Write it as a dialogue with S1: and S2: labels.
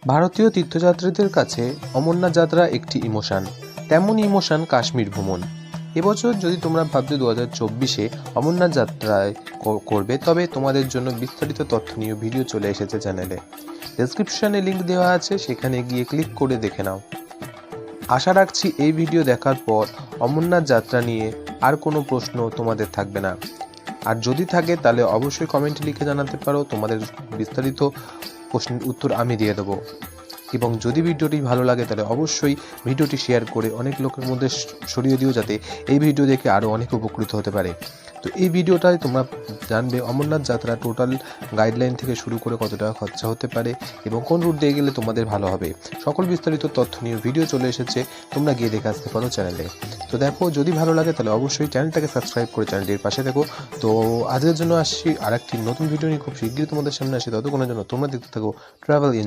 S1: ভারতীয় তীর্থযাত্রীদের কাছে অমরনাথ যাত্রা একটি ইমোশন, তেমনই ইমোশন কাশ্মীর ভ্রমণ। এবছর যদি তোমরা ভাবছো 2024-এ অমরনাথ যাত্রায় করবে, তবে তোমাদের জন্য বিস্তারিত তথ্য নিয়ে ভিডিও চলে এসেছে চ্যানেলে। ডেসক্রিপশনে লিঙ্ক দেওয়া আছে, সেখানে গিয়ে ক্লিক করে দেখে নাও। আশা রাখছি এই ভিডিও দেখার পর অমরনাথ যাত্রা নিয়ে আর কোনো প্রশ্ন তোমাদের থাকবে না। আর যদি থাকে তাহলে অবশ্যই কমেন্টে লিখে জানাতে পারো, তোমাদের বিস্তারিত প্রশ্নের উত্তর আমি দিয়ে দেবো। এবং যদি ভিডিওটি ভালো লাগে তাহলে অবশ্যই ভিডিওটি শেয়ার করে অনেক লোকের মধ্যে ছড়িয়ে দিও, যাতে এই ভিডিও দেখে আরও অনেক উপকৃত হতে পারে। তো এই ভিডিওটায় তোমরা জানবে অমরনাথ যাত্রা টোটাল গাইডলাইন থেকে শুরু করে কত টাকা খরচা হতে পারে এবং কোন রুট দিয়ে গেলে তোমাদের ভালো হবে। সকল বিস্তারিত তথ্য নিয়ে ভিডিও চলে এসেছে, তোমরা গিয়ে দেখে আসতে পারো চ্যানেলে। তো দেখো, যদি ভালো লাগে তাহলে অবশ্যই চ্যানেলটাকে সাবস্ক্রাইব করে চ্যানেলটির পাশে দেখো। তো আজকের জন্য আসছি আর একটি নতুন ভিডিও নিয়ে, খুব শীঘ্রই তোমাদের সামনে আসি। ততক্ষণের জন্য তোমরা দেখতে থাকো ট্রাভেল ইন।